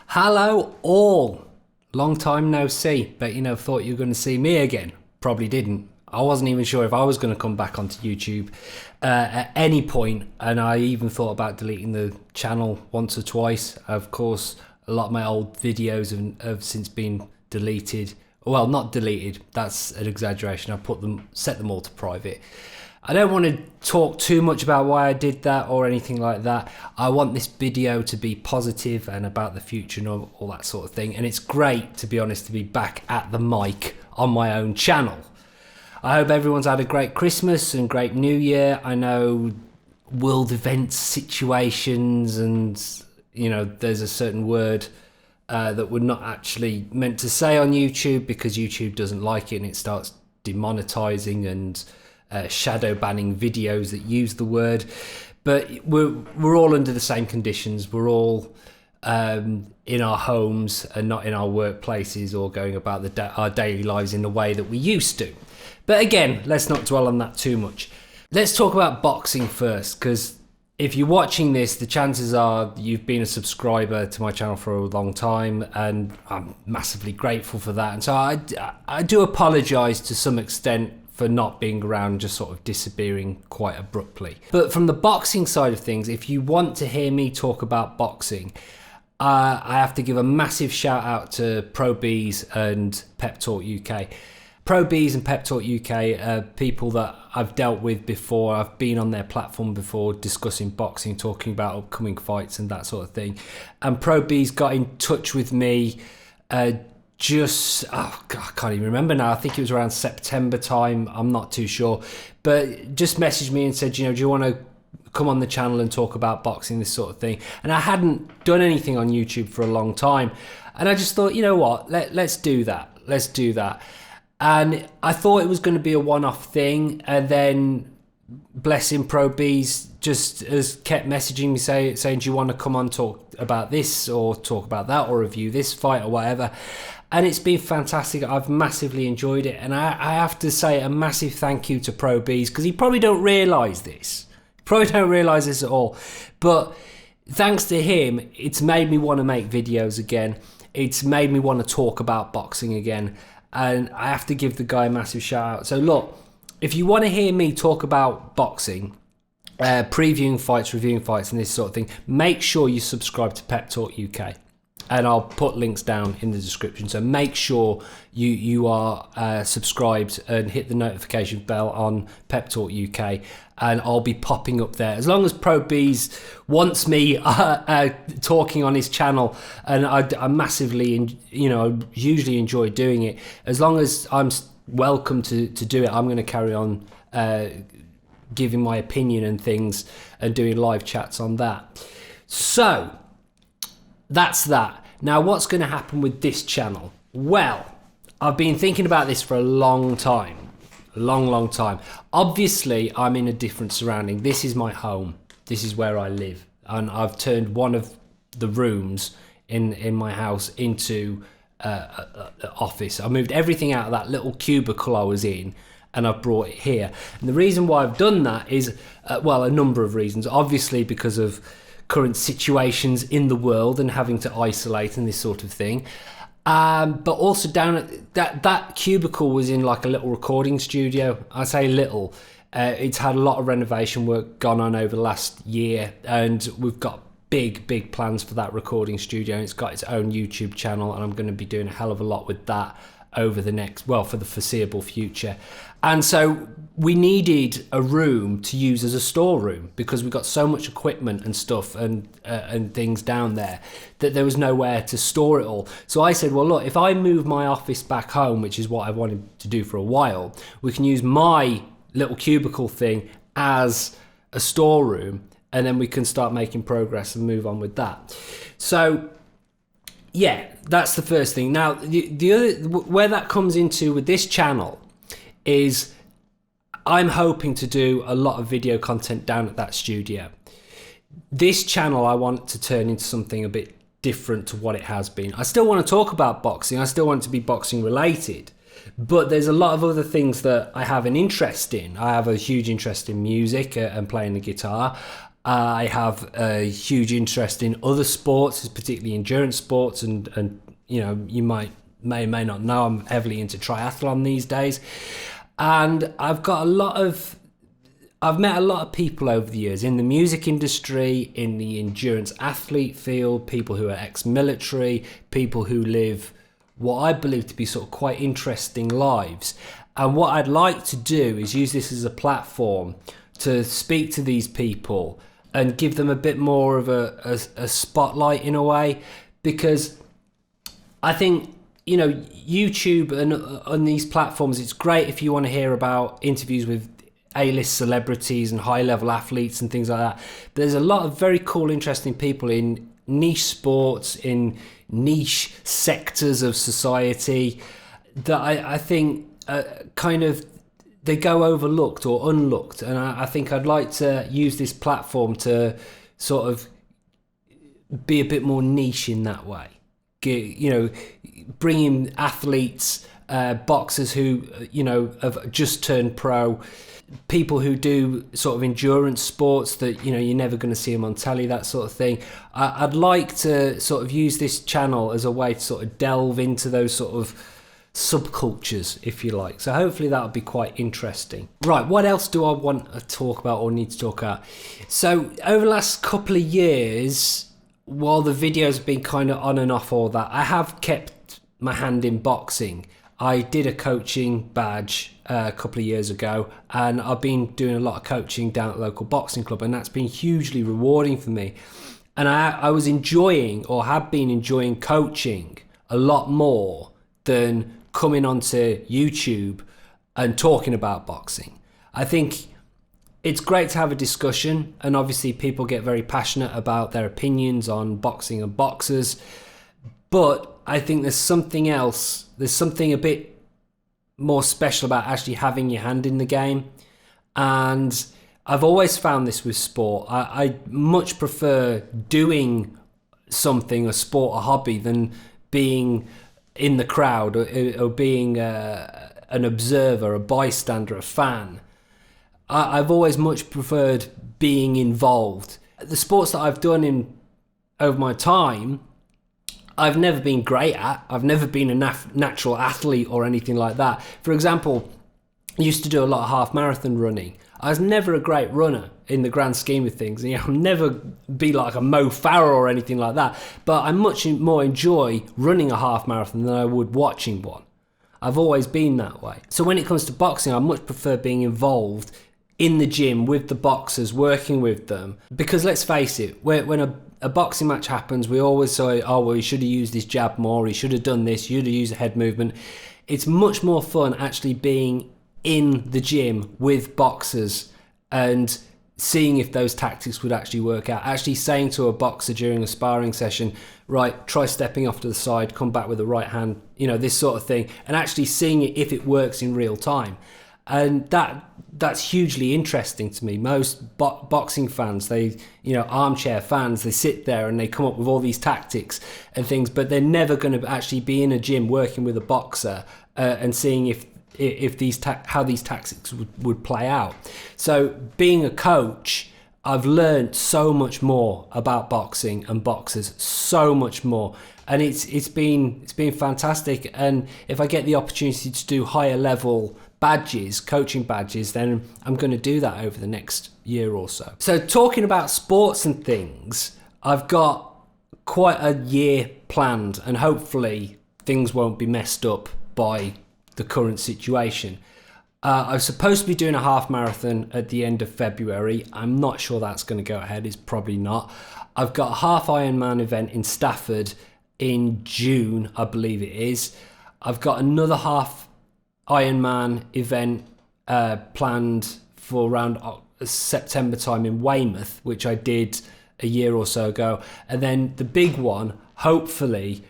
Hello all. Long time no see. Bet you never thought you were going to see me again. Probably didn't. I wasn't even sure if I was going to come back onto YouTube at any point, and I even thought about deleting the channel once or twice. Of course, a lot of my old videos have since been deleted. Well, not deleted, that's an exaggeration. I set them all to private. I don't want to talk too much about why I did that or anything like that. I want this video to be positive and about the future and all that sort of thing. And it's great, to be honest, to be back at the mic on my own channel. I hope everyone's had a great Christmas and great New Year. I know world events, situations, and there's a certain word that we're not actually meant to say on YouTube because YouTube doesn't like it and it starts demonetizing and shadow banning videos that use the word. But we're all under the same conditions. We're all in our homes and not in our workplaces or going about our daily lives in the way that we used to. But again, let's not dwell on that too much. Let's talk about boxing first, because if you're watching this, the chances are you've been a subscriber to my channel for a long time, and I'm massively grateful for that. And so I do apologise to some extent for not being around, just sort of disappearing quite abruptly. But from the boxing side of things, if you want to hear me talk about boxing, I have to give a massive shout out to Pro Beez and PeptalkUk. Pro Beez and PeptalkUk are people that I've dealt with before. I've been on their platform before discussing boxing, talking about upcoming fights and that sort of thing. And Pro Beez got in touch with me I can't even remember now. I think it was around September time. I'm not too sure. But just messaged me and said, do you want to come on the channel and talk about boxing, this sort of thing. And I hadn't done anything on YouTube for a long time. And I just thought, you know what, let's do that. Let's do that. And I thought it was going to be a one-off thing, and then bless him, Pro Beez just has kept messaging me saying, do you want to come on, talk about this or talk about that or review this fight or whatever. And it's been fantastic. I've massively enjoyed it, and I have to say a massive thank you to Pro Beez, because he probably don't realise this. Probably don't realise this at all. But thanks to him, it's made me want to make videos again. It's made me want to talk about boxing again. And I have to give the guy a massive shout out. So look, if you want to hear me talk about boxing, previewing fights, reviewing fights and this sort of thing, make sure you subscribe to PeptalkUk. And I'll put links down in the description. So make sure you are subscribed and hit the notification bell on PeptalkUk, and I'll be popping up there. As long as Pro Beez wants me talking on his channel, and I massively, usually enjoy doing it. As long as I'm welcome to do it, I'm going to carry on giving my opinion and things and doing live chats on that. So that's that. Now, what's going to happen with this channel? Well, I've been thinking about this for a long time. A long time. Obviously, I'm in a different surrounding. This is my home. This is where I live. And I've turned one of the rooms in my house into an office. I moved everything out of that little cubicle I was in, and I've brought it here. And the reason why I've done that is, a number of reasons. Obviously, because of current situations in the world and having to isolate and this sort of thing. But also down at that cubicle was in like a little recording studio. I say little. It's had a lot of renovation work gone on over the last year, and we've got big plans for that recording studio. And it's got its own YouTube channel, and I'm going to be doing a hell of a lot with that over for the foreseeable future. And so we needed a room to use as a storeroom, because we've got so much equipment and stuff and things down there that there was nowhere to store it all. So I said, well, look, if I move my office back home, which is what I wanted to do for a while, we can use my little cubicle thing as a storeroom, and then we can start making progress and move on with that. So yeah, that's the first thing. Now, the other, where that comes into with this channel is I'm hoping to do a lot of video content down at that studio. This channel I want to turn into something a bit different to what it has been. I still want to talk about boxing. I still want it to be boxing related. But there's a lot of other things that I have an interest in. I have a huge interest in music and playing the guitar. I have a huge interest in other sports, particularly endurance sports, and you know, you may not know, I'm heavily into triathlon these days, and I've met a lot of people over the years in the music industry, in the endurance athlete field, people who are ex-military, people who live what I believe to be sort of quite interesting lives. And what I'd like to do is use this as a platform to speak to these people and give them a bit more of a spotlight in a way, because I think, you know, YouTube and on these platforms, it's great if you want to hear about interviews with A-list celebrities and high-level athletes and things like that. But there's a lot of very cool, interesting people in niche sports, in niche sectors of society that I think kind of they go overlooked or unlooked. And I think I'd like to use this platform to sort of be a bit more niche in that way. You know, bringing athletes, boxers who, you know, have just turned pro, people who do sort of endurance sports that, you know, you're never going to see them on telly, that sort of thing. I'd like to sort of use this channel as a way to sort of delve into those sort of subcultures, if you like. So hopefully that'll be quite interesting. Right, what else do I want to talk about or need to talk about? So over the last couple of years, while the videos have been kind of on and off all that, I have kept my hand in boxing. I did a coaching badge a couple of years ago, and I've been doing a lot of coaching down at the local boxing club, and that's been hugely rewarding for me. And I was enjoying, or have been enjoying, coaching a lot more than coming onto YouTube and talking about boxing. I think it's great to have a discussion, and obviously people get very passionate about their opinions on boxing and boxers, but I think there's something else, there's something a bit more special about actually having your hand in the game. And I've always found this with sport. I much prefer doing something, a sport, a hobby, than being in the crowd or being an observer, a bystander, a fan. I've always much preferred being involved. The sports that I've done over my time, I've never been great at. I've never been a natural athlete or anything like that. For example, I used to do a lot of half marathon running. I was never a great runner in the grand scheme of things. You know, I'll never be like a Mo Farah or anything like that. But I much more enjoy running a half marathon than I would watching one. I've always been that way. So when it comes to boxing, I much prefer being involved in the gym with the boxers, working with them. Because let's face it, when a boxing match happens, we always say, oh, well, he should have used his jab more, he should have done this, you should have used a head movement. It's much more fun actually being in the gym with boxers and seeing if those tactics would actually work out. Actually saying to a boxer during a sparring session, right, try stepping off to the side, come back with the right hand, you know, this sort of thing, and actually seeing it if it works in real time. And that's hugely interesting to me. Most boxing fans, they, you know, armchair fans, they sit there and they come up with all these tactics and things, but they're never going to actually be in a gym working with a boxer and seeing if how these tactics would play out. So being a coach, I've learned so much more about boxing and boxers, so much more, and it's been fantastic. And if I get the opportunity to do higher level badges, coaching badges, then I'm going to do that over the next year or so. So talking about sports and things, I've got quite a year planned, and hopefully things won't be messed up by the current situation. I was supposed to be doing a half marathon at the end of February. I'm not sure that's going to go ahead. It's probably not. I've got a half Ironman event in Stafford in June, I believe it is. I've got another half Ironman event planned for around September time in Weymouth, which I did a year or so ago. And then the big one, hopefully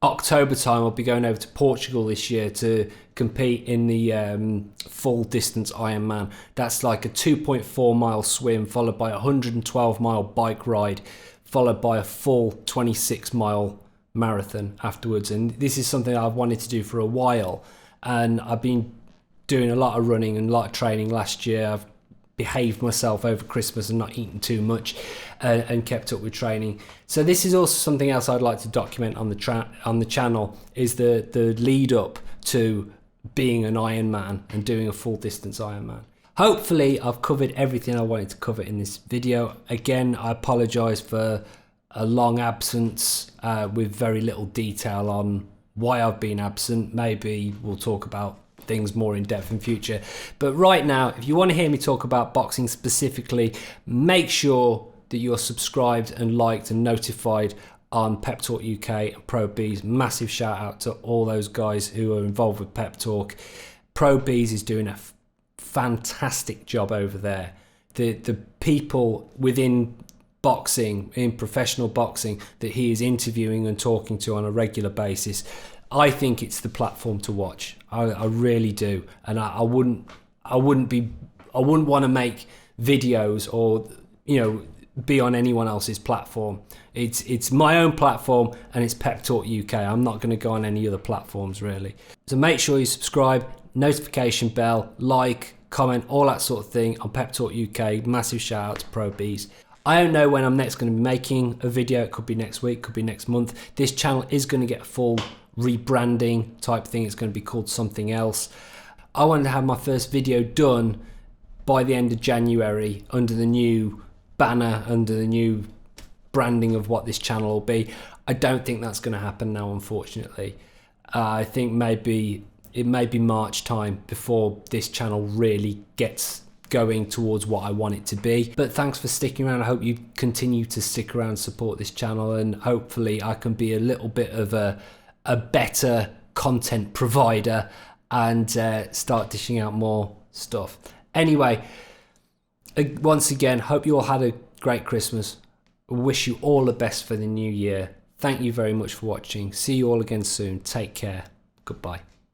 October time, I'll be going over to Portugal this year to compete in the full distance Ironman. That's like a 2.4 mile swim followed by a 112 mile bike ride followed by a full 26 mile marathon afterwards. And this is something I've wanted to do for a while, and I've been doing a lot of running and a lot of training last year. I've behaved myself over Christmas and not eaten too much, and kept up with training. So this is also something else I'd like to document on the channel, is the lead up to being an Ironman and doing a full distance Ironman. Hopefully I've covered everything I wanted to cover in this video. Again, I apologize for a long absence with very little detail on why I've been absent. Maybe we'll talk about things more in depth in future, but right now, if you want to hear me talk about boxing specifically, make sure that you're subscribed and liked and notified on PeptalkUk and Pro Beez. Massive shout out to all those guys who are involved with Pep Talk. Pro Beez is doing a fantastic job over there. The people within boxing, in professional boxing, that he is interviewing and talking to on a regular basis, I think it's the platform to watch. I really do, and I wouldn't want to make videos or be on anyone else's platform. It's my own platform, and it's Pep Talk UK. I'm not going to go on any other platforms really. So make sure you subscribe, notification bell, like, comment, all that sort of thing on Pep Talk UK. Massive shout out to Pro Beez. I don't know when I'm next going to be making a video. It could be next week, could be next month. This channel is going to get a full rebranding type thing. It's going to be called something else. I wanted to have my first video done by the end of January under the new banner, under the new branding of what this channel will be. I don't think that's going to happen now, unfortunately. I think maybe it may be March time before this channel really gets going towards what I want it to be. But thanks for sticking around. I hope you continue to stick around and support this channel, and hopefully I can be a little bit of a better content provider and start dishing out more stuff. Anyway, once again, hope you all had a great Christmas. Wish you all the best for the new year. Thank you very much for watching. See you all again soon. Take care. Goodbye.